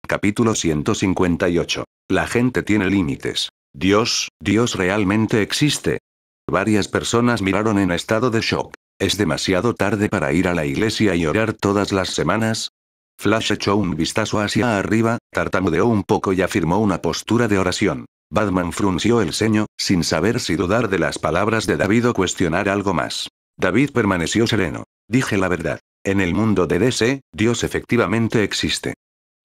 Capítulo 158. La gente tiene límites. Dios realmente existe. Varias personas miraron en estado de shock. ¿Es demasiado tarde para ir a la iglesia y orar todas las semanas? Flash echó un vistazo hacia arriba, tartamudeó un poco y afirmó una postura de oración. Batman frunció el ceño, sin saber si dudar de las palabras de David o cuestionar algo más. David permaneció sereno. Dije la verdad. En el mundo de DC, Dios efectivamente existe.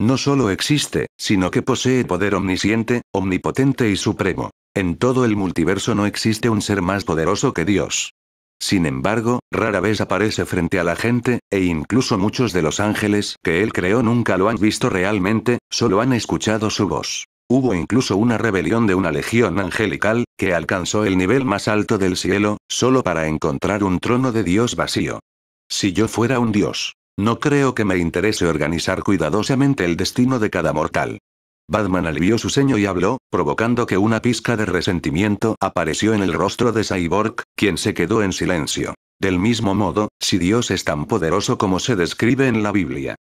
No solo existe, sino que posee poder omnisciente, omnipotente y supremo. En todo el multiverso no existe un ser más poderoso que Dios. Sin embargo, rara vez aparece frente a la gente, e incluso muchos de los ángeles que él creó nunca lo han visto realmente, solo han escuchado su voz. Hubo incluso una rebelión de una legión angelical, que alcanzó el nivel más alto del cielo, solo para encontrar un trono de Dios vacío. Si yo fuera un dios, no creo que me interese organizar cuidadosamente el destino de cada mortal. Batman alivió su ceño y habló, provocando que una pizca de resentimiento apareció en el rostro de Cyborg, quien se quedó en silencio. Del mismo modo, si Dios es tan poderoso como se describe en la Biblia.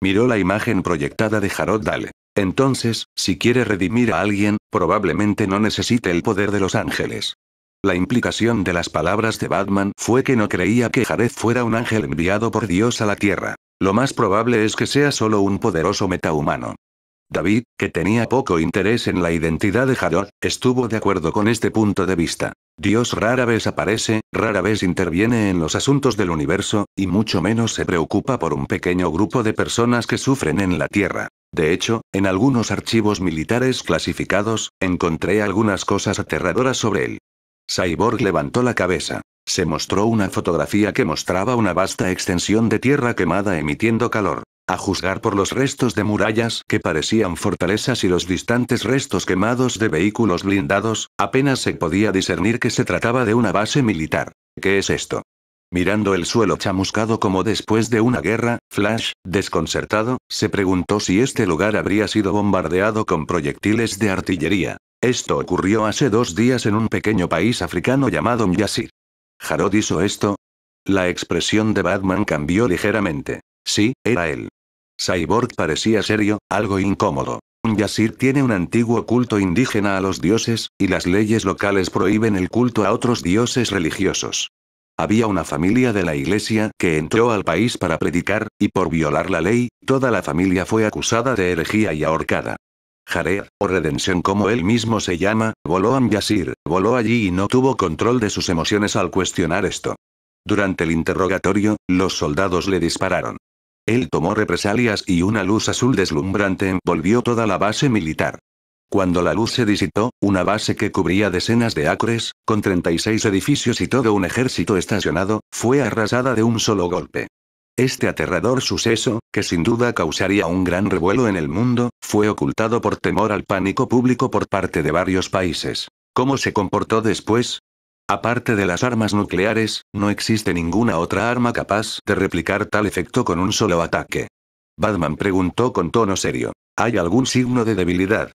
Miró la imagen proyectada de Jarod Dale. Entonces, si quiere redimir a alguien, probablemente no necesite el poder de los ángeles. La implicación de las palabras de Batman fue que no creía que Jared fuera un ángel enviado por Dios a la Tierra. Lo más probable es que sea solo un poderoso metahumano. David, que tenía poco interés en la identidad de Jarod, estuvo de acuerdo con este punto de vista. Dios rara vez aparece, rara vez interviene en los asuntos del universo, y mucho menos se preocupa por un pequeño grupo de personas que sufren en la Tierra. De hecho, en algunos archivos militares clasificados, encontré algunas cosas aterradoras sobre él. Cyborg levantó la cabeza. Se mostró una fotografía que mostraba una vasta extensión de tierra quemada emitiendo calor. A juzgar por los restos de murallas que parecían fortalezas y los distantes restos quemados de vehículos blindados, apenas se podía discernir que se trataba de una base militar. ¿Qué es esto? Mirando el suelo chamuscado como después de una guerra, Flash, desconcertado, se preguntó si este lugar habría sido bombardeado con proyectiles de artillería. Esto ocurrió hace 2 días en un pequeño país africano llamado Mjasir. ¿Jarod hizo esto? La expresión de Batman cambió ligeramente. Sí, era él. Cyborg parecía serio, algo incómodo. Mjasir tiene un antiguo culto indígena a los dioses, y las leyes locales prohíben el culto a otros dioses religiosos. Había una familia de la iglesia que entró al país para predicar, y por violar la ley, toda la familia fue acusada de herejía y ahorcada. Jared, o Redención como él mismo se llama, voló a Mjasir, voló allí y no tuvo control de sus emociones al cuestionar esto. Durante el interrogatorio, los soldados le dispararon. Él tomó represalias y una luz azul deslumbrante envolvió toda la base militar. Cuando la luz se disipó, una base que cubría decenas de acres, con 36 edificios y todo un ejército estacionado, fue arrasada de un solo golpe. Este aterrador suceso, que sin duda causaría un gran revuelo en el mundo, fue ocultado por temor al pánico público por parte de varios países. ¿Cómo se comportó después? Aparte de las armas nucleares, no existe ninguna otra arma capaz de replicar tal efecto con un solo ataque. Batman preguntó con tono serio. ¿Hay algún signo de debilidad?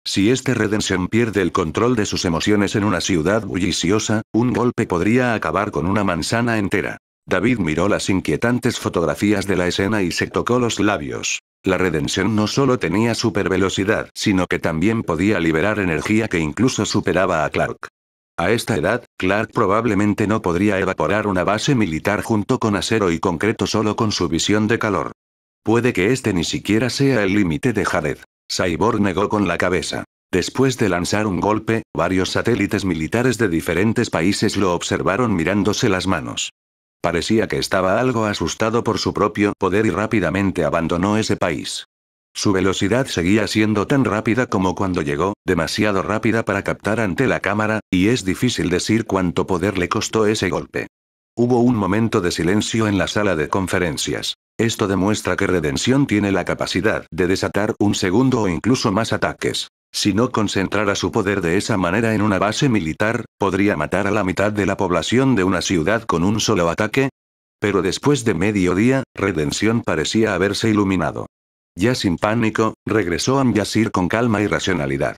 Si este Redención pierde el control de sus emociones en una ciudad bulliciosa, un golpe podría acabar con una manzana entera. David miró las inquietantes fotografías de la escena y se tocó los labios. La Redención no solo tenía supervelocidad, sino que también podía liberar energía que incluso superaba a Clark. A esta edad, Clark probablemente no podría evaporar una base militar junto con acero y concreto solo con su visión de calor. Puede que este ni siquiera sea el límite de Jared. Cyborg negó con la cabeza. Después de lanzar un golpe, varios satélites militares de diferentes países lo observaron mirándose las manos. Parecía que estaba algo asustado por su propio poder y rápidamente abandonó ese país. Su velocidad seguía siendo tan rápida como cuando llegó, demasiado rápida para captar ante la cámara, y es difícil decir cuánto poder le costó ese golpe. Hubo un momento de silencio en la sala de conferencias. Esto demuestra que Redención tiene la capacidad de desatar un segundo o incluso más ataques. Si no concentrara su poder de esa manera en una base militar, podría matar a la mitad de la población de una ciudad con un solo ataque. Pero después de mediodía, Redención parecía haberse iluminado. Ya sin pánico, regresó a Mjasir con calma y racionalidad.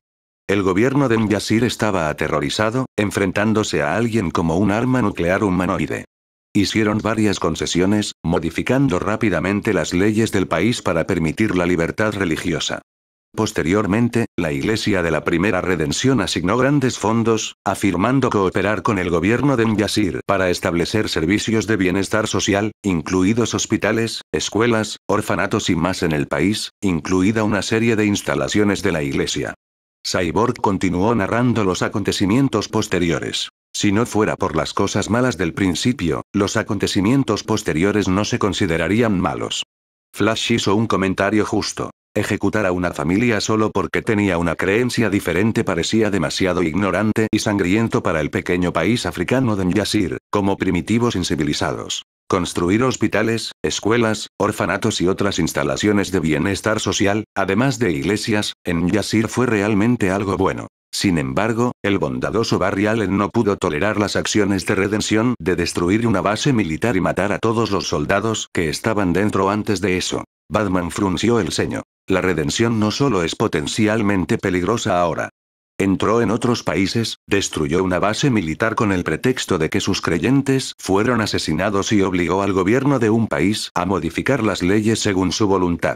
El gobierno de Mjasir estaba aterrorizado, enfrentándose a alguien como un arma nuclear humanoide. Hicieron varias concesiones, modificando rápidamente las leyes del país para permitir la libertad religiosa. Posteriormente, la Iglesia de la Primera Redención asignó grandes fondos, afirmando cooperar con el gobierno de N'Yasir para establecer servicios de bienestar social, incluidos hospitales, escuelas, orfanatos y más en el país, incluida una serie de instalaciones de la Iglesia. Cyborg continuó narrando los acontecimientos posteriores. Si no fuera por las cosas malas del principio, los acontecimientos posteriores no se considerarían malos. Flash hizo un comentario justo. Ejecutar a una familia solo porque tenía una creencia diferente parecía demasiado ignorante y sangriento para el pequeño país africano de N'Yasir, como primitivos incivilizados. Construir hospitales, escuelas, orfanatos y otras instalaciones de bienestar social, además de iglesias, en N'Yasir fue realmente algo bueno. Sin embargo, el bondadoso Barry Allen no pudo tolerar las acciones de redención de destruir una base militar y matar a todos los soldados que estaban dentro antes de eso. Batman frunció el ceño. La redención no solo es potencialmente peligrosa ahora. Entró en otros países, destruyó una base militar con el pretexto de que sus creyentes fueron asesinados y obligó al gobierno de un país a modificar las leyes según su voluntad.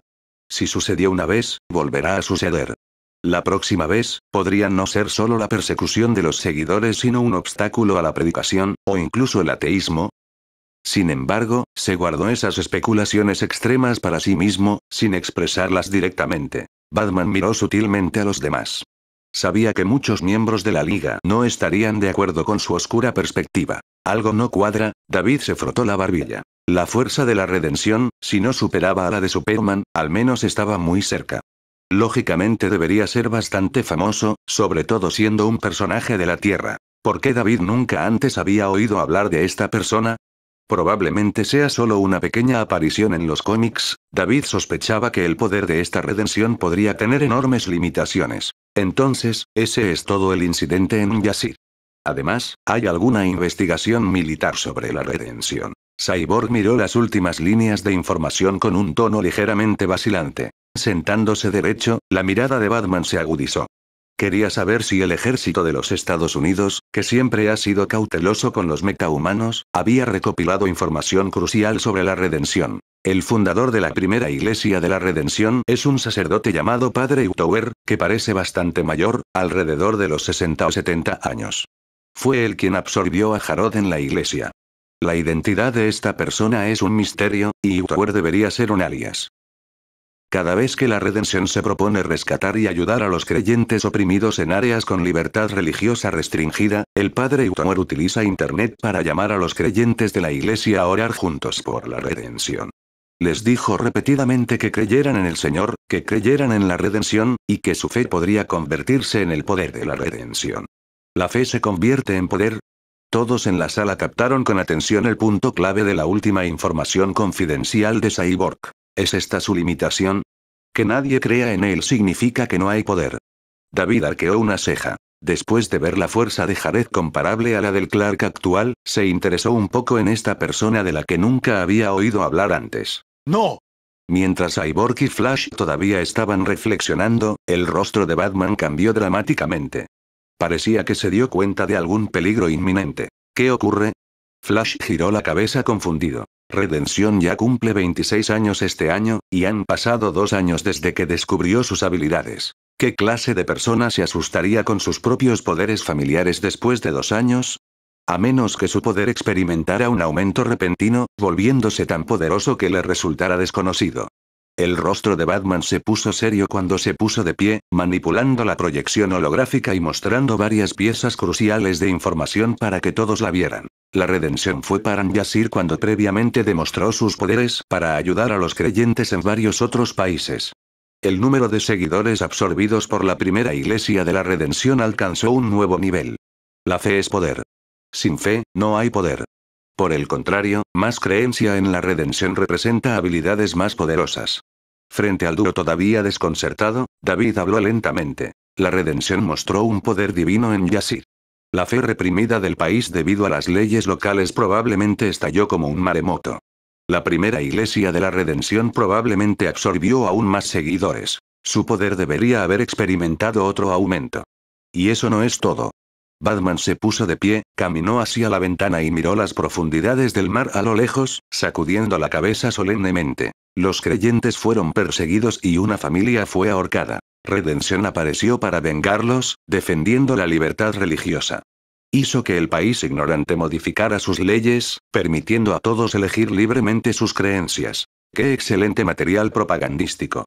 Si sucedió una vez, volverá a suceder. La próxima vez, podría no ser solo la persecución de los seguidores sino un obstáculo a la predicación, o incluso el ateísmo. Sin embargo, se guardó esas especulaciones extremas para sí mismo, sin expresarlas directamente. Batman miró sutilmente a los demás. Sabía que muchos miembros de la Liga no estarían de acuerdo con su oscura perspectiva. Algo no cuadra. David se frotó la barbilla. La fuerza de la redención, si no superaba a la de Superman, al menos estaba muy cerca. Lógicamente debería ser bastante famoso, sobre todo siendo un personaje de la Tierra. ¿Por qué David nunca antes había oído hablar de esta persona? Probablemente sea solo una pequeña aparición en los cómics. David sospechaba que el poder de esta redención podría tener enormes limitaciones. Entonces, ese es todo el incidente en N'Yasir. Además, ¿hay alguna investigación militar sobre la redención? Cyborg miró las últimas líneas de información con un tono ligeramente vacilante. Sentándose derecho, la mirada de Batman se agudizó. Quería saber si el ejército de los Estados Unidos, que siempre ha sido cauteloso con los metahumanos, había recopilado información crucial sobre la redención. El fundador de la primera iglesia de la redención es un sacerdote llamado Padre Hightower, que parece bastante mayor, alrededor de los 60 o 70 años. Fue él quien absorbió a Jarod en la iglesia. La identidad de esta persona es un misterio, y Hightower debería ser un alias. Cada vez que la redención se propone rescatar y ayudar a los creyentes oprimidos en áreas con libertad religiosa restringida, el padre Hightower utiliza internet para llamar a los creyentes de la iglesia a orar juntos por la redención. Les dijo repetidamente que creyeran en el Señor, que creyeran en la redención, y que su fe podría convertirse en el poder de la redención. ¿La fe se convierte en poder? Todos en la sala captaron con atención el punto clave de la última información confidencial de Cyborg. ¿Es esta su limitación? Que nadie crea en él significa que no hay poder. David arqueó una ceja. Después de ver la fuerza de Jared comparable a la del Clark actual, se interesó un poco en esta persona de la que nunca había oído hablar antes. ¡No! Mientras Cyborg y Flash todavía estaban reflexionando, el rostro de Batman cambió dramáticamente. Parecía que se dio cuenta de algún peligro inminente. ¿Qué ocurre? Flash giró la cabeza confundido. Redención ya cumple 26 años este año, y han pasado 2 años desde que descubrió sus habilidades. ¿Qué clase de persona se asustaría con sus propios poderes familiares después de 2 años? A menos que su poder experimentara un aumento repentino, volviéndose tan poderoso que le resultara desconocido. El rostro de Batman se puso serio cuando se puso de pie, manipulando la proyección holográfica y mostrando varias piezas cruciales de información para que todos la vieran. La redención fue para N'Yasir cuando previamente demostró sus poderes para ayudar a los creyentes en varios otros países. El número de seguidores absorbidos por la primera iglesia de la redención alcanzó un nuevo nivel. La fe es poder. Sin fe, no hay poder. Por el contrario, más creencia en la redención representa habilidades más poderosas. Frente al dúo todavía desconcertado, David habló lentamente. La redención mostró un poder divino en N'Yasir. La fe reprimida del país debido a las leyes locales probablemente estalló como un maremoto. La primera iglesia de la redención probablemente absorbió aún más seguidores. Su poder debería haber experimentado otro aumento. Y eso no es todo. Batman se puso de pie, caminó hacia la ventana y miró las profundidades del mar a lo lejos, sacudiendo la cabeza solemnemente. Los creyentes fueron perseguidos y una familia fue ahorcada. Redención apareció para vengarlos, defendiendo la libertad religiosa. Hizo que el país ignorante modificara sus leyes, permitiendo a todos elegir libremente sus creencias. ¡Qué excelente material propagandístico!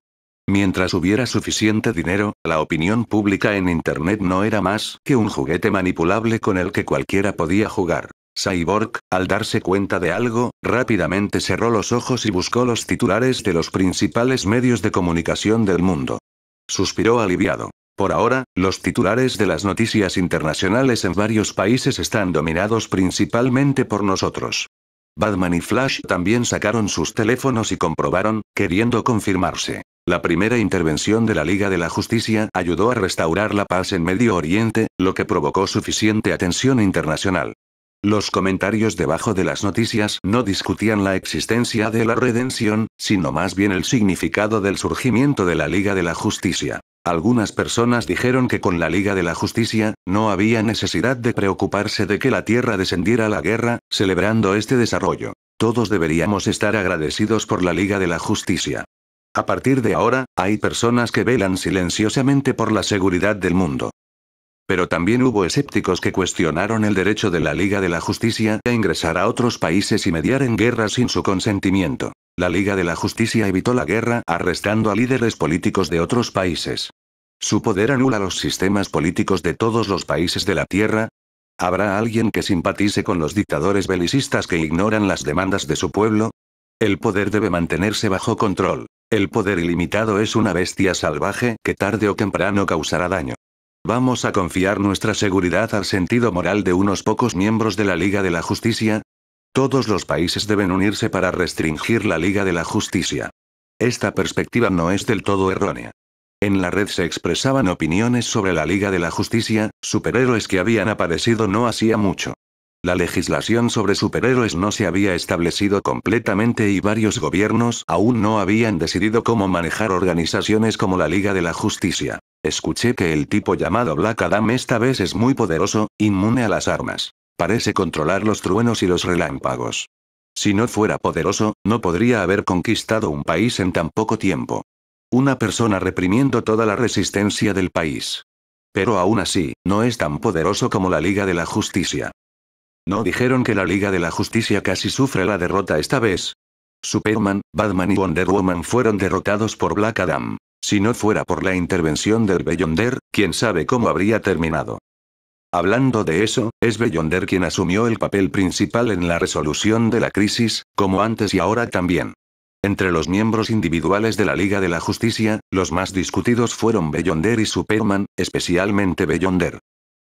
Mientras hubiera suficiente dinero, la opinión pública en Internet no era más que un juguete manipulable con el que cualquiera podía jugar. Cyborg, al darse cuenta de algo, rápidamente cerró los ojos y buscó los titulares de los principales medios de comunicación del mundo. Suspiró aliviado. Por ahora, los titulares de las noticias internacionales en varios países están dominados principalmente por nosotros. Batman y Flash también sacaron sus teléfonos y comprobaron, queriendo confirmarse. La primera intervención de la Liga de la Justicia ayudó a restaurar la paz en Medio Oriente, lo que provocó suficiente atención internacional. Los comentarios debajo de las noticias no discutían la existencia de la redención, sino más bien el significado del surgimiento de la Liga de la Justicia. Algunas personas dijeron que con la Liga de la Justicia, no había necesidad de preocuparse de que la Tierra descendiera a la guerra, celebrando este desarrollo. Todos deberíamos estar agradecidos por la Liga de la Justicia. A partir de ahora, hay personas que velan silenciosamente por la seguridad del mundo. Pero también hubo escépticos que cuestionaron el derecho de la Liga de la Justicia a ingresar a otros países y mediar en guerras sin su consentimiento. La Liga de la Justicia evitó la guerra arrestando a líderes políticos de otros países. ¿Su poder anula los sistemas políticos de todos los países de la Tierra? ¿Habrá alguien que simpatice con los dictadores belicistas que ignoran las demandas de su pueblo? El poder debe mantenerse bajo control. El poder ilimitado es una bestia salvaje que tarde o temprano causará daño. ¿Vamos a confiar nuestra seguridad al sentido moral de unos pocos miembros de la Liga de la Justicia? Todos los países deben unirse para restringir la Liga de la Justicia. Esta perspectiva no es del todo errónea. En la red se expresaban opiniones sobre la Liga de la Justicia, superhéroes que habían aparecido no hacía mucho. La legislación sobre superhéroes no se había establecido completamente y varios gobiernos aún no habían decidido cómo manejar organizaciones como la Liga de la Justicia. Escuché que el tipo llamado Black Adam esta vez es muy poderoso, inmune a las armas. Parece controlar los truenos y los relámpagos. Si no fuera poderoso, no podría haber conquistado un país en tan poco tiempo. Una persona reprimiendo toda la resistencia del país. Pero aún así, no es tan poderoso como la Liga de la Justicia. ¿No dijeron que la Liga de la Justicia casi sufre la derrota esta vez? Superman, Batman y Wonder Woman fueron derrotados por Black Adam. Si no fuera por la intervención del Beyonder, quién sabe cómo habría terminado. Hablando de eso, es Beyonder quien asumió el papel principal en la resolución de la crisis, como antes y ahora también. Entre los miembros individuales de la Liga de la Justicia, los más discutidos fueron Beyonder y Superman, especialmente Beyonder.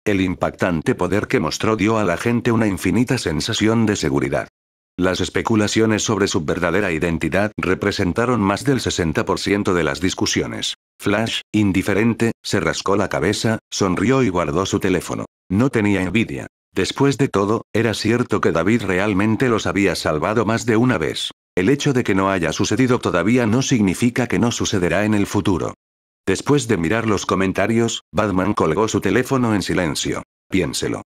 El impactante poder que mostró dio a la gente una infinita sensación de seguridad. Las especulaciones sobre su verdadera identidad representaron más del 60% de las discusiones. Flash, indiferente, se rascó la cabeza, sonrió y guardó su teléfono. No tenía envidia. Después de todo, era cierto que David realmente los había salvado más de una vez. El hecho de que no haya sucedido todavía no significa que no sucederá en el futuro. Después de mirar los comentarios, Batman colgó su teléfono en silencio. Piénselo.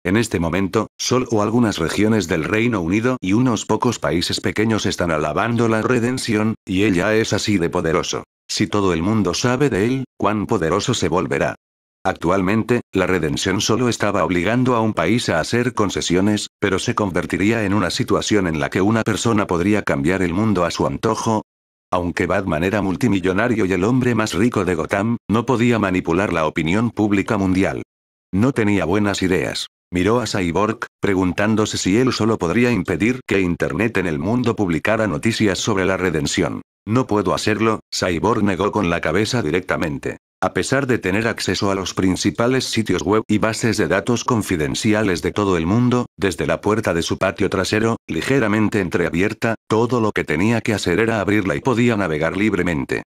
En este momento, solo algunas regiones del Reino Unido y unos pocos países pequeños están alabando la redención, y él ya es así de poderoso. Si todo el mundo sabe de él, ¿cuán poderoso se volverá? Actualmente, la redención solo estaba obligando a un país a hacer concesiones, pero se convertiría en una situación en la que una persona podría cambiar el mundo a su antojo. Aunque Batman era multimillonario y el hombre más rico de Gotham, no podía manipular la opinión pública mundial. No tenía buenas ideas. Miró a Cyborg, preguntándose si él solo podría impedir que Internet en el mundo publicara noticias sobre la redención. No puedo hacerlo, Cyborg negó con la cabeza directamente. A pesar de tener acceso a los principales sitios web y bases de datos confidenciales de todo el mundo, desde la puerta de su patio trasero, ligeramente entreabierta, todo lo que tenía que hacer era abrirla y podía navegar libremente.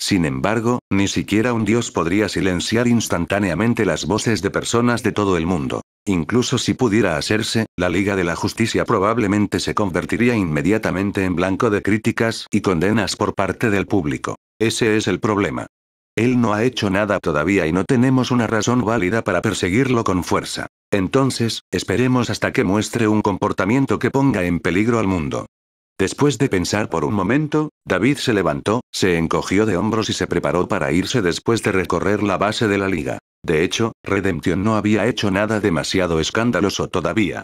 Sin embargo, ni siquiera un dios podría silenciar instantáneamente las voces de personas de todo el mundo. Incluso si pudiera hacerse, la Liga de la Justicia probablemente se convertiría inmediatamente en blanco de críticas y condenas por parte del público. Ese es el problema. Él no ha hecho nada todavía y no tenemos una razón válida para perseguirlo con fuerza. Entonces, esperemos hasta que muestre un comportamiento que ponga en peligro al mundo. Después de pensar por un momento, David se levantó, se encogió de hombros y se preparó para irse después de recorrer la base de la liga. De hecho, Redemption no había hecho nada demasiado escandaloso todavía.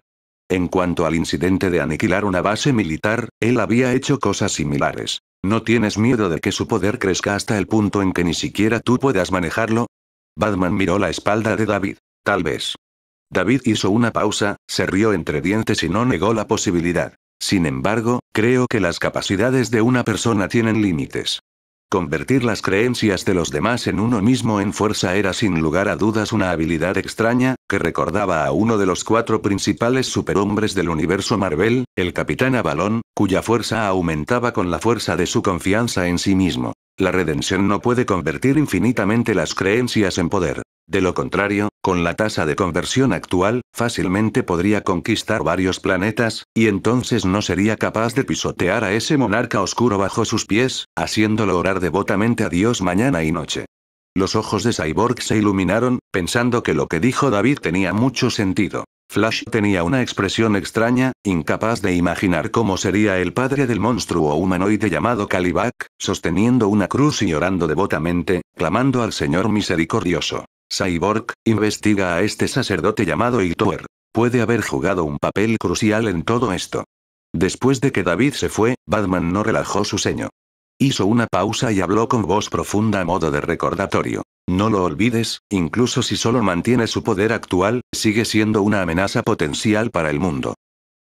En cuanto al incidente de aniquilar una base militar, él había hecho cosas similares. ¿No tienes miedo de que su poder crezca hasta el punto en que ni siquiera tú puedas manejarlo? Batman miró la espalda de David. Tal vez. David hizo una pausa, se rió entre dientes y no negó la posibilidad. Sin embargo, creo que las capacidades de una persona tienen límites. Convertir las creencias de los demás en uno mismo en fuerza era sin lugar a dudas una habilidad extraña, que recordaba a uno de los 4 principales superhombres del universo Marvel, el Capitán Avalon, cuya fuerza aumentaba con la fuerza de su confianza en sí mismo. La redención no puede convertir infinitamente las creencias en poder. De lo contrario, con la tasa de conversión actual, fácilmente podría conquistar varios planetas, y entonces no sería capaz de pisotear a ese monarca oscuro bajo sus pies, haciéndolo orar devotamente a Dios mañana y noche. Los ojos de Cyborg se iluminaron, pensando que lo que dijo David tenía mucho sentido. Flash tenía una expresión extraña, incapaz de imaginar cómo sería el padre del monstruo humanoide llamado Kalibak, sosteniendo una cruz y orando devotamente, clamando al Señor misericordioso. Cyborg, investiga a este sacerdote llamado Itoer. Puede haber jugado un papel crucial en todo esto. Después de que David se fue, Batman no relajó su ceño. Hizo una pausa y habló con voz profunda a modo de recordatorio. No lo olvides, incluso si solo mantiene su poder actual, sigue siendo una amenaza potencial para el mundo.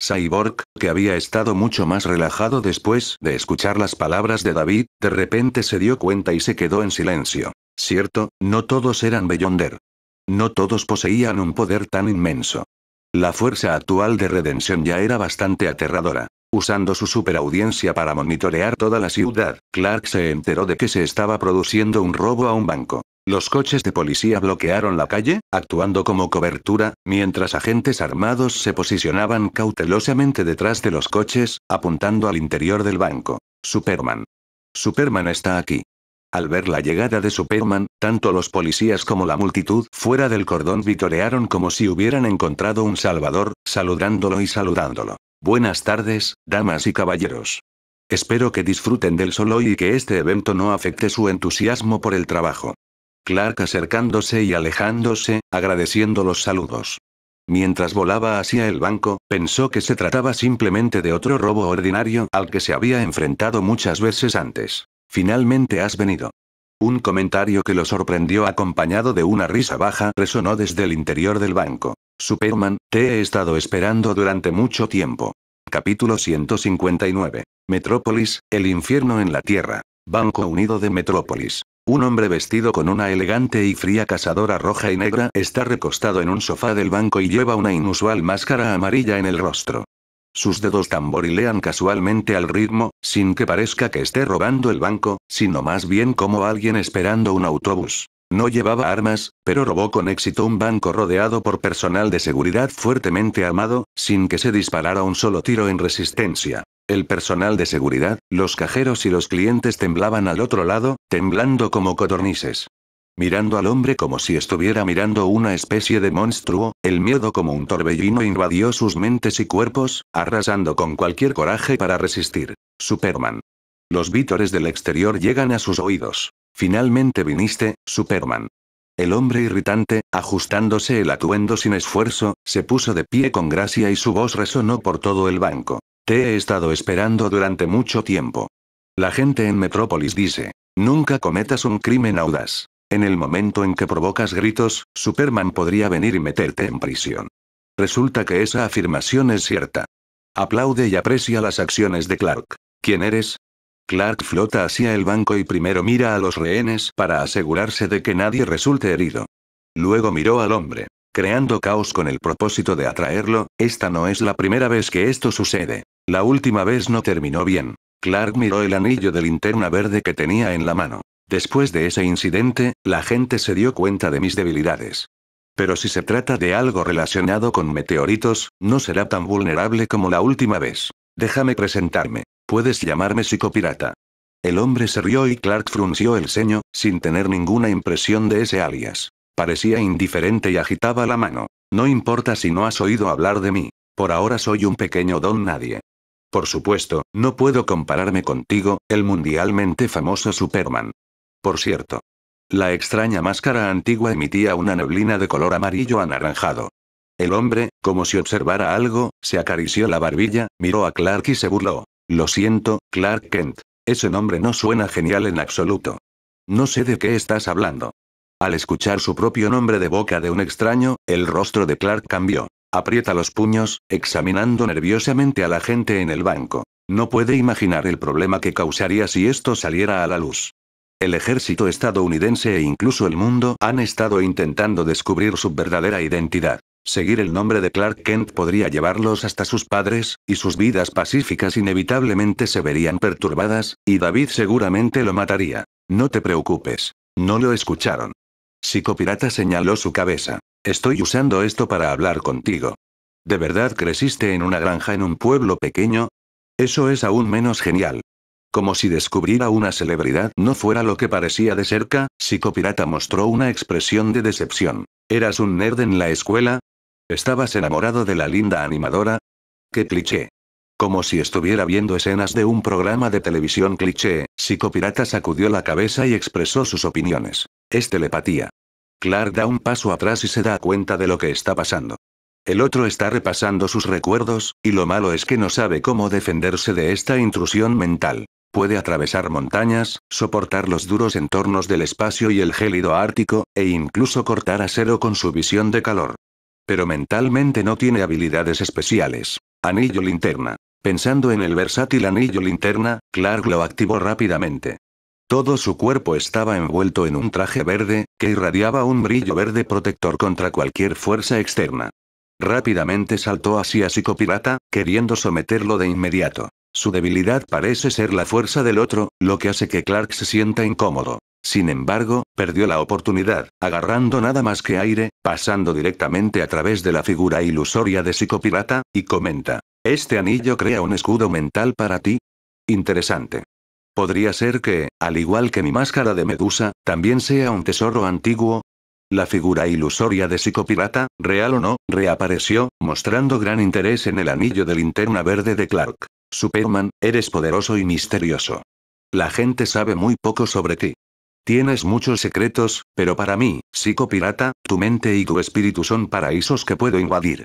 Cyborg, que había estado mucho más relajado después de escuchar las palabras de David, de repente se dio cuenta y se quedó en silencio. Cierto, no todos eran Beyonder. No todos poseían un poder tan inmenso. La fuerza actual de redención ya era bastante aterradora. Usando su superaudiencia para monitorear toda la ciudad, Clark se enteró de que se estaba produciendo un robo a un banco. Los coches de policía bloquearon la calle, actuando como cobertura, mientras agentes armados se posicionaban cautelosamente detrás de los coches, apuntando al interior del banco. Superman. Superman está aquí. Al ver la llegada de Superman, tanto los policías como la multitud fuera del cordón vitorearon como si hubieran encontrado un salvador, saludándolo y saludándolo. Buenas tardes, damas y caballeros. Espero que disfruten del sol hoy y que este evento no afecte su entusiasmo por el trabajo. Clark acercándose y alejándose, agradeciendo los saludos. Mientras volaba hacia el banco, pensó que se trataba simplemente de otro robo ordinario al que se había enfrentado muchas veces antes. Finalmente has venido. Un comentario que lo sorprendió acompañado de una risa baja resonó desde el interior del banco. Superman, te he estado esperando durante mucho tiempo. Capítulo 159. Metrópolis, el infierno en la Tierra. Banco Unido de Metrópolis. Un hombre vestido con una elegante y fría cazadora roja y negra está recostado en un sofá del banco y lleva una inusual máscara amarilla en el rostro. Sus dedos tamborilean casualmente al ritmo, sin que parezca que esté robando el banco, sino más bien como alguien esperando un autobús. No llevaba armas, pero robó con éxito un banco rodeado por personal de seguridad fuertemente armado, sin que se disparara un solo tiro en resistencia. El personal de seguridad, los cajeros y los clientes temblaban al otro lado, temblando como codornices. Mirando al hombre como si estuviera mirando una especie de monstruo, el miedo como un torbellino invadió sus mentes y cuerpos, arrasando con cualquier coraje para resistir. Superman. Los vítores del exterior llegan a sus oídos. Finalmente viniste, Superman. El hombre irritante, ajustándose el atuendo sin esfuerzo, se puso de pie con gracia y su voz resonó por todo el banco. Te he estado esperando durante mucho tiempo. La gente en Metrópolis dice, nunca cometas un crimen audaz. En el momento en que provocas gritos, Superman podría venir y meterte en prisión. Resulta que esa afirmación es cierta. Aplaude y aprecia las acciones de Clark. ¿Quién eres? Clark flota hacia el banco y primero mira a los rehenes para asegurarse de que nadie resulte herido. Luego miró al hombre. Creando caos con el propósito de atraerlo, esta no es la primera vez que esto sucede. La última vez no terminó bien. Clark miró el anillo de linterna verde que tenía en la mano. Después de ese incidente, la gente se dio cuenta de mis debilidades. Pero si se trata de algo relacionado con meteoritos, no será tan vulnerable como la última vez. Déjame presentarme. Puedes llamarme psicopirata. El hombre se rió y Clark frunció el ceño, sin tener ninguna impresión de ese alias. Parecía indiferente y agitaba la mano. No importa si no has oído hablar de mí. Por ahora soy un pequeño don nadie. Por supuesto, no puedo compararme contigo, el mundialmente famoso Superman. Por cierto. La extraña máscara antigua emitía una neblina de color amarillo anaranjado. El hombre, como si observara algo, se acarició la barbilla, miró a Clark y se burló. Lo siento, Clark Kent. Ese nombre no suena genial en absoluto. No sé de qué estás hablando. Al escuchar su propio nombre de boca de un extraño, el rostro de Clark cambió. Aprieta los puños, examinando nerviosamente a la gente en el banco. No puede imaginar el problema que causaría si esto saliera a la luz. El ejército estadounidense e incluso el mundo han estado intentando descubrir su verdadera identidad. Seguir el nombre de Clark Kent podría llevarlos hasta sus padres, y sus vidas pacíficas inevitablemente se verían perturbadas, y David seguramente lo mataría. No te preocupes. No lo escucharon. Psicopirata señaló su cabeza. Estoy usando esto para hablar contigo. ¿De verdad creciste en una granja en un pueblo pequeño? Eso es aún menos genial. Como si descubrir a una celebridad no fuera lo que parecía de cerca, Psicopirata mostró una expresión de decepción. ¿Eras un nerd en la escuela? ¿Estabas enamorado de la linda animadora? ¡Qué cliché! Como si estuviera viendo escenas de un programa de televisión cliché, Psicopirata sacudió la cabeza y expresó sus opiniones. Es telepatía. Clark da un paso atrás y se da cuenta de lo que está pasando. El otro está repasando sus recuerdos, y lo malo es que no sabe cómo defenderse de esta intrusión mental. Puede atravesar montañas, soportar los duros entornos del espacio y el gélido ártico, e incluso cortar acero con su visión de calor. Pero mentalmente no tiene habilidades especiales. Anillo linterna. Pensando en el versátil anillo linterna, Clark lo activó rápidamente. Todo su cuerpo estaba envuelto en un traje verde, que irradiaba un brillo verde protector contra cualquier fuerza externa. Rápidamente saltó hacia Psicopirata, queriendo someterlo de inmediato. Su debilidad parece ser la fuerza del otro, lo que hace que Clark se sienta incómodo. Sin embargo, perdió la oportunidad, agarrando nada más que aire, pasando directamente a través de la figura ilusoria de Psicopirata, y comenta. ¿Este anillo crea un escudo mental para ti? Interesante. Podría ser que, al igual que mi máscara de Medusa, también sea un tesoro antiguo. La figura ilusoria de Psicopirata, real o no, reapareció, mostrando gran interés en el anillo de linterna verde de Clark. Superman, eres poderoso y misterioso. La gente sabe muy poco sobre ti. Tienes muchos secretos, pero para mí, Psicopirata, tu mente y tu espíritu son paraísos que puedo invadir.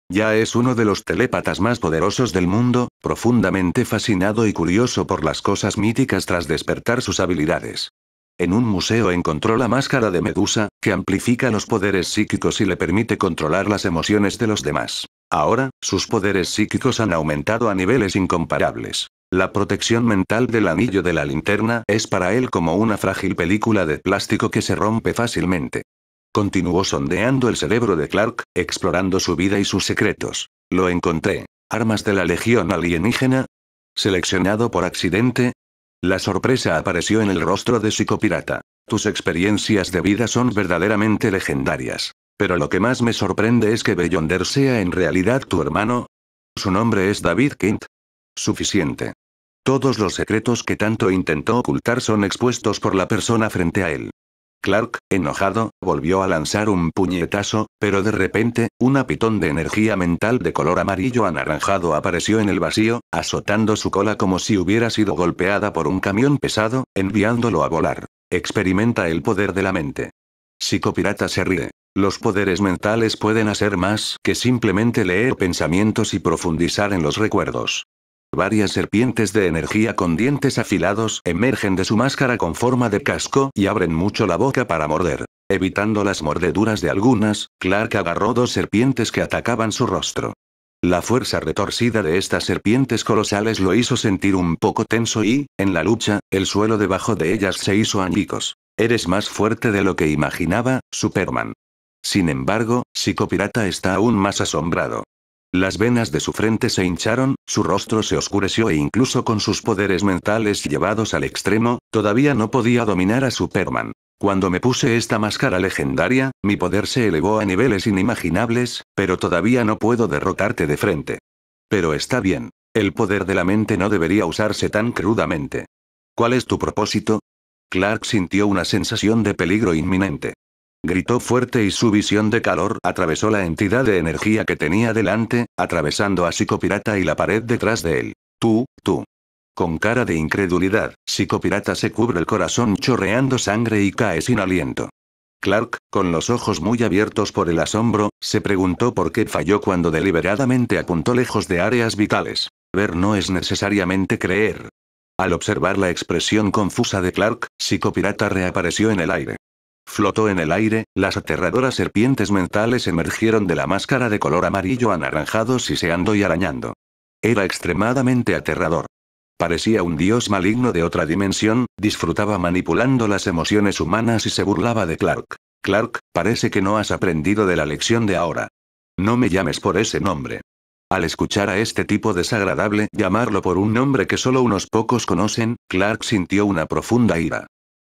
Ya es uno de los telépatas más poderosos del mundo, profundamente fascinado y curioso por las cosas míticas tras despertar sus habilidades. En un museo encontró la máscara de Medusa, que amplifica los poderes psíquicos y le permite controlar las emociones de los demás. Ahora, sus poderes psíquicos han aumentado a niveles incomparables. La protección mental del anillo de la linterna es para él como una frágil película de plástico que se rompe fácilmente. Continuó sondeando el cerebro de Clark, explorando su vida y sus secretos. Lo encontré. Armas de la Legión Alienígena. Seleccionado por accidente. La sorpresa apareció en el rostro de Psicopirata. Tus experiencias de vida son verdaderamente legendarias. Pero lo que más me sorprende es que Beyonder sea en realidad tu hermano. Su nombre es David Kent. Suficiente. Todos los secretos que tanto intentó ocultar son expuestos por la persona frente a él. Clark, enojado, volvió a lanzar un puñetazo, pero de repente, una pitón de energía mental de color amarillo anaranjado apareció en el vacío, azotando su cola como si hubiera sido golpeada por un camión pesado, enviándolo a volar. Experimenta el poder de la mente. Psicopirata se ríe. Los poderes mentales pueden hacer más que simplemente leer pensamientos y profundizar en los recuerdos. Varias serpientes de energía con dientes afilados emergen de su máscara con forma de casco y abren mucho la boca para morder. Evitando las mordeduras de algunas, Clark agarró dos serpientes que atacaban su rostro. La fuerza retorcida de estas serpientes colosales lo hizo sentir un poco tenso y, en la lucha, el suelo debajo de ellas se hizo añicos. Eres más fuerte de lo que imaginaba, Superman. Sin embargo, Psicopirata está aún más asombrado. Las venas de su frente se hincharon, su rostro se oscureció e incluso con sus poderes mentales llevados al extremo, todavía no podía dominar a Superman. Cuando me puse esta máscara legendaria, mi poder se elevó a niveles inimaginables, pero todavía no puedo derrotarte de frente. Pero está bien. El poder de la mente no debería usarse tan crudamente. ¿Cuál es tu propósito? Clark sintió una sensación de peligro inminente. Gritó fuerte y su visión de calor atravesó la entidad de energía que tenía delante, atravesando a Psicopirata y la pared detrás de él. Tú. Con cara de incredulidad, Psicopirata se cubre el corazón chorreando sangre y cae sin aliento. Clark, con los ojos muy abiertos por el asombro, se preguntó por qué falló cuando deliberadamente apuntó lejos de áreas vitales. Ver no es necesariamente creer. Al observar la expresión confusa de Clark, Psicopirata reapareció en el aire. Flotó en el aire, las aterradoras serpientes mentales emergieron de la máscara de color amarillo anaranjado siseando y arañando. Era extremadamente aterrador. Parecía un dios maligno de otra dimensión, disfrutaba manipulando las emociones humanas y se burlaba de Clark. Clark, parece que no has aprendido de la lección de ahora. No me llames por ese nombre. Al escuchar a este tipo desagradable llamarlo por un nombre que solo unos pocos conocen, Clark sintió una profunda ira.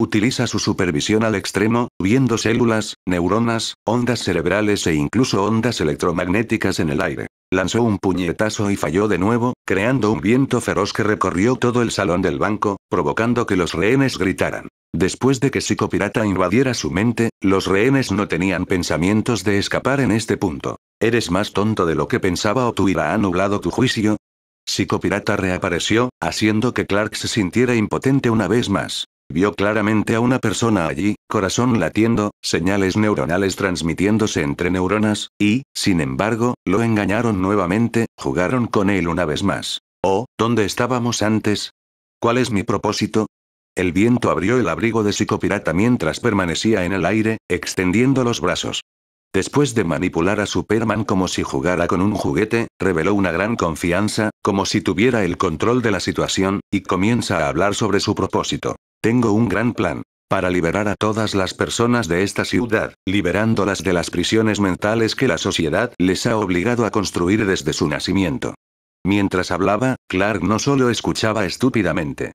Utiliza su supervisión al extremo, viendo células, neuronas, ondas cerebrales e incluso ondas electromagnéticas en el aire. Lanzó un puñetazo y falló de nuevo, creando un viento feroz que recorrió todo el salón del banco, provocando que los rehenes gritaran. Después de que Psicopirata invadiera su mente, los rehenes no tenían pensamientos de escapar en este punto. ¿Eres más tonto de lo que pensaba o tu ira ha nublado tu juicio? Psicopirata reapareció, haciendo que Clark se sintiera impotente una vez más. Vio claramente a una persona allí, corazón latiendo, señales neuronales transmitiéndose entre neuronas, y, sin embargo, lo engañaron nuevamente, jugaron con él una vez más. Oh, ¿dónde estábamos antes? ¿Cuál es mi propósito? El viento abrió el abrigo de Psicopirata mientras permanecía en el aire, extendiendo los brazos. Después de manipular a Superman como si jugara con un juguete, reveló una gran confianza, como si tuviera el control de la situación, y comienza a hablar sobre su propósito. Tengo un gran plan. Para liberar a todas las personas de esta ciudad, liberándolas de las prisiones mentales que la sociedad les ha obligado a construir desde su nacimiento. Mientras hablaba, Clark no solo escuchaba estúpidamente.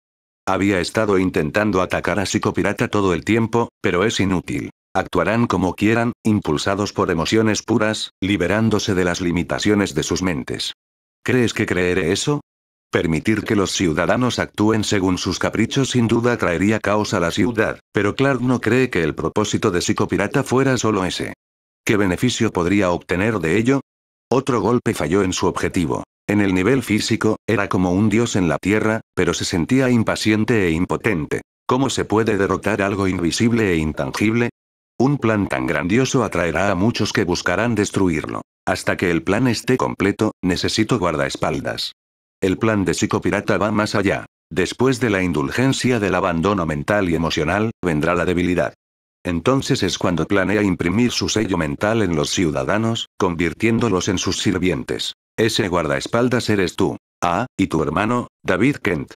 Había estado intentando atacar a Psicopirata todo el tiempo, pero es inútil. Actuarán como quieran, impulsados por emociones puras, liberándose de las limitaciones de sus mentes. ¿Crees que creeré eso? Permitir que los ciudadanos actúen según sus caprichos sin duda traería caos a la ciudad, pero Clark no cree que el propósito de Psicopirata fuera solo ese. ¿Qué beneficio podría obtener de ello? Otro golpe falló en su objetivo. En el nivel físico, era como un dios en la tierra, pero se sentía impaciente e impotente. ¿Cómo se puede derrotar algo invisible e intangible? Un plan tan grandioso atraerá a muchos que buscarán destruirlo. Hasta que el plan esté completo, necesito guardaespaldas. El plan de Psicopirata va más allá. Después de la indulgencia del abandono mental y emocional, vendrá la debilidad. Entonces es cuando planea imprimir su sello mental en los ciudadanos, convirtiéndolos en sus sirvientes. Ese guardaespaldas eres tú. Ah, y tu hermano, David Kent.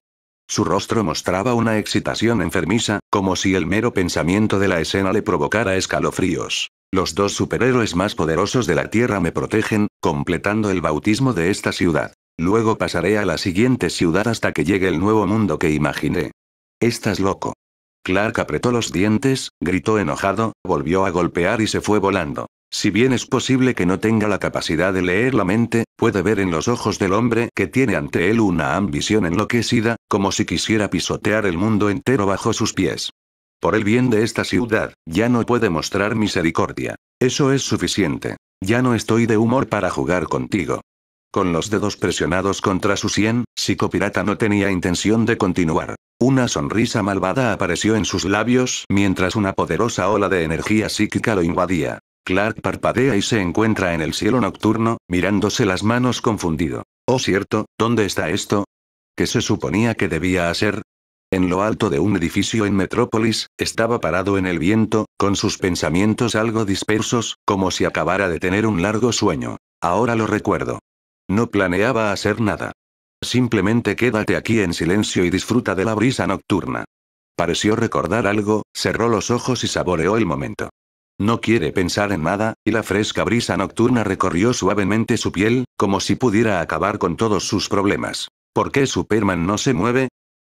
Su rostro mostraba una excitación enfermiza, como si el mero pensamiento de la escena le provocara escalofríos. Los dos superhéroes más poderosos de la Tierra me protegen, completando el bautismo de esta ciudad. Luego pasaré a la siguiente ciudad hasta que llegue el nuevo mundo que imaginé. Estás loco. Clark apretó los dientes, gritó enojado, volvió a golpear y se fue volando. Si bien es posible que no tenga la capacidad de leer la mente, puede ver en los ojos del hombre que tiene ante él una ambición enloquecida, como si quisiera pisotear el mundo entero bajo sus pies. Por el bien de esta ciudad, ya no puede mostrar misericordia. Eso es suficiente. Ya no estoy de humor para jugar contigo. Con los dedos presionados contra su sien, Psicopirata no tenía intención de continuar. Una sonrisa malvada apareció en sus labios mientras una poderosa ola de energía psíquica lo invadía. Clark parpadea y se encuentra en el cielo nocturno, mirándose las manos confundido. Oh cierto, ¿dónde está esto? ¿Qué se suponía que debía hacer? En lo alto de un edificio en Metrópolis, estaba parado en el viento, con sus pensamientos algo dispersos, como si acabara de tener un largo sueño. Ahora lo recuerdo. No planeaba hacer nada. Simplemente quédate aquí en silencio y disfruta de la brisa nocturna. Pareció recordar algo, cerró los ojos y saboreó el momento. No quiere pensar en nada, y la fresca brisa nocturna recorrió suavemente su piel, como si pudiera acabar con todos sus problemas. ¿Por qué Superman no se mueve?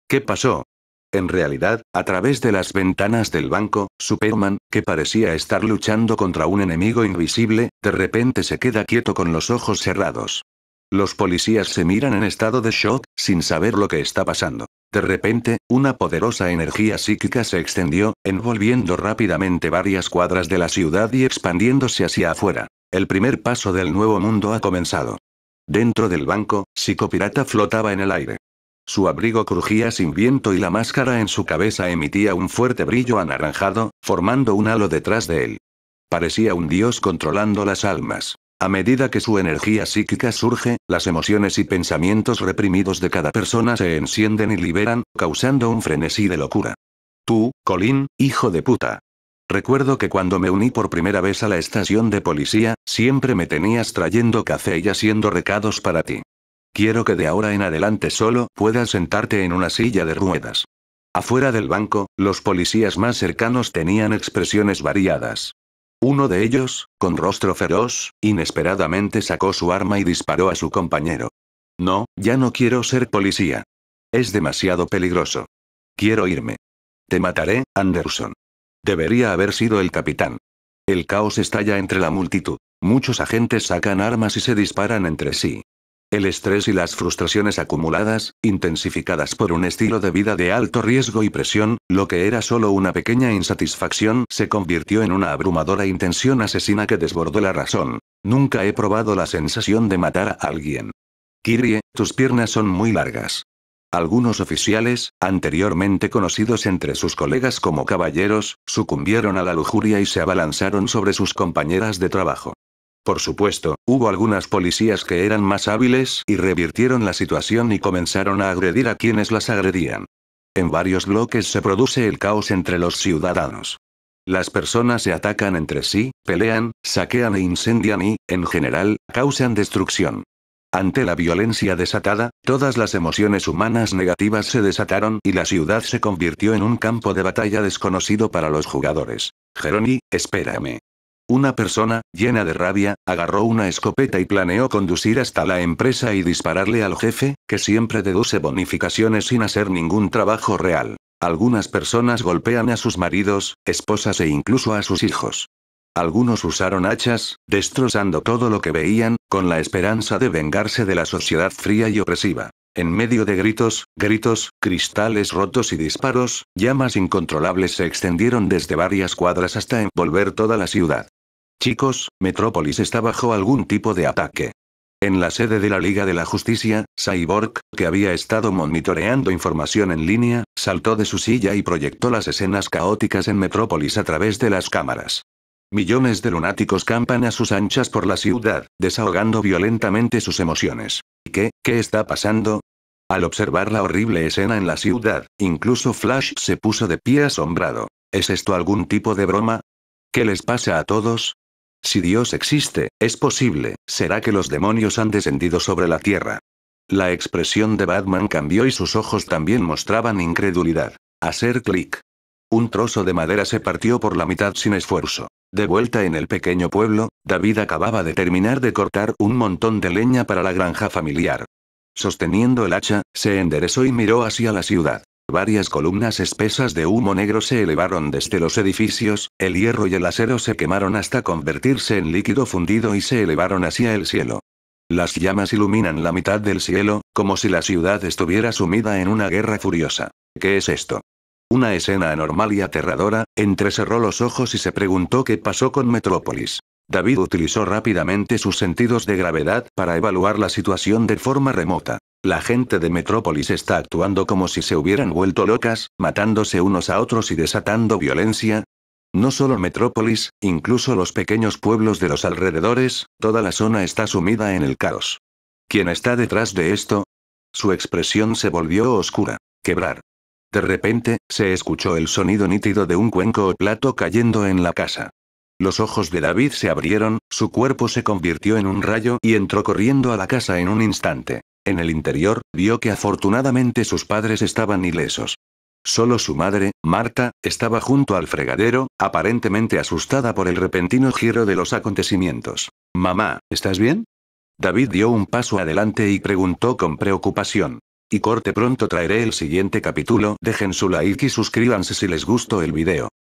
¿Qué pasó? En realidad, a través de las ventanas del banco, Superman, que parecía estar luchando contra un enemigo invisible, de repente se queda quieto con los ojos cerrados. Los policías se miran en estado de shock, sin saber lo que está pasando. De repente, una poderosa energía psíquica se extendió, envolviendo rápidamente varias cuadras de la ciudad y expandiéndose hacia afuera. El primer paso del nuevo mundo ha comenzado. Dentro del banco, Psicopirata flotaba en el aire. Su abrigo crujía sin viento y la máscara en su cabeza emitía un fuerte brillo anaranjado, formando un halo detrás de él. Parecía un dios controlando las almas. A medida que su energía psíquica surge, las emociones y pensamientos reprimidos de cada persona se encienden y liberan, causando un frenesí de locura. Tú, Colin, hijo de puta. Recuerdo que cuando me uní por primera vez a la estación de policía, siempre me tenías trayendo café y haciendo recados para ti. Quiero que de ahora en adelante solo puedas sentarte en una silla de ruedas. Afuera del banco, los policías más cercanos tenían expresiones variadas. Uno de ellos, con rostro feroz, inesperadamente sacó su arma y disparó a su compañero. No, ya no quiero ser policía. Es demasiado peligroso. Quiero irme. Te mataré, Anderson. Debería haber sido el capitán. El caos estalla entre la multitud. Muchos agentes sacan armas y se disparan entre sí. El estrés y las frustraciones acumuladas, intensificadas por un estilo de vida de alto riesgo y presión, lo que era solo una pequeña insatisfacción, se convirtió en una abrumadora intención asesina que desbordó la razón. Nunca he probado la sensación de matar a alguien. Kyrie, tus piernas son muy largas. Algunos oficiales, anteriormente conocidos entre sus colegas como caballeros, sucumbieron a la lujuria y se abalanzaron sobre sus compañeras de trabajo. Por supuesto, hubo algunas policías que eran más hábiles y revirtieron la situación y comenzaron a agredir a quienes las agredían. En varios bloques se produce el caos entre los ciudadanos. Las personas se atacan entre sí, pelean, saquean e incendian y, en general, causan destrucción. Ante la violencia desatada, todas las emociones humanas negativas se desataron y la ciudad se convirtió en un campo de batalla desconocido para los jugadores. Jeroni, espérame. Una persona, llena de rabia, agarró una escopeta y planeó conducir hasta la empresa y dispararle al jefe, que siempre deduce bonificaciones sin hacer ningún trabajo real. Algunas personas golpean a sus maridos, esposas e incluso a sus hijos. Algunos usaron hachas, destrozando todo lo que veían, con la esperanza de vengarse de la sociedad fría y opresiva. En medio de gritos, cristales rotos y disparos, llamas incontrolables se extendieron desde varias cuadras hasta envolver toda la ciudad. Chicos, Metrópolis está bajo algún tipo de ataque. En la sede de la Liga de la Justicia, Cyborg, que había estado monitoreando información en línea, saltó de su silla y proyectó las escenas caóticas en Metrópolis a través de las cámaras. Millones de lunáticos campan a sus anchas por la ciudad, desahogando violentamente sus emociones. ¿Qué está pasando? Al observar la horrible escena en la ciudad, incluso Flash se puso de pie asombrado. ¿Es esto algún tipo de broma? ¿Qué les pasa a todos? Si Dios existe, es posible, ¿será que los demonios han descendido sobre la tierra? La expresión de Batman cambió y sus ojos también mostraban incredulidad. Hacer clic. Un trozo de madera se partió por la mitad sin esfuerzo. De vuelta en el pequeño pueblo, David acababa de terminar de cortar un montón de leña para la granja familiar. Sosteniendo el hacha, se enderezó y miró hacia la ciudad. Varias columnas espesas de humo negro se elevaron desde los edificios, el hierro y el acero se quemaron hasta convertirse en líquido fundido y se elevaron hacia el cielo. Las llamas iluminan la mitad del cielo, como si la ciudad estuviera sumida en una guerra furiosa. ¿Qué es esto? Una escena anormal y aterradora, entrecerró los ojos y se preguntó qué pasó con Metrópolis. David utilizó rápidamente sus sentidos de gravedad para evaluar la situación de forma remota. La gente de Metrópolis está actuando como si se hubieran vuelto locas, matándose unos a otros y desatando violencia. No solo Metrópolis, incluso los pequeños pueblos de los alrededores, toda la zona está sumida en el caos. ¿Quién está detrás de esto? Su expresión se volvió oscura. Quebrar. De repente, se escuchó el sonido nítido de un cuenco o plato cayendo en la casa. Los ojos de David se abrieron, su cuerpo se convirtió en un rayo y entró corriendo a la casa en un instante. En el interior, vio que afortunadamente sus padres estaban ilesos. Solo su madre, Marta, estaba junto al fregadero, aparentemente asustada por el repentino giro de los acontecimientos. «Mamá, ¿estás bien?» David dio un paso adelante y preguntó con preocupación. Y corte pronto traeré el siguiente capítulo. Dejen su like y suscríbanse si les gustó el video.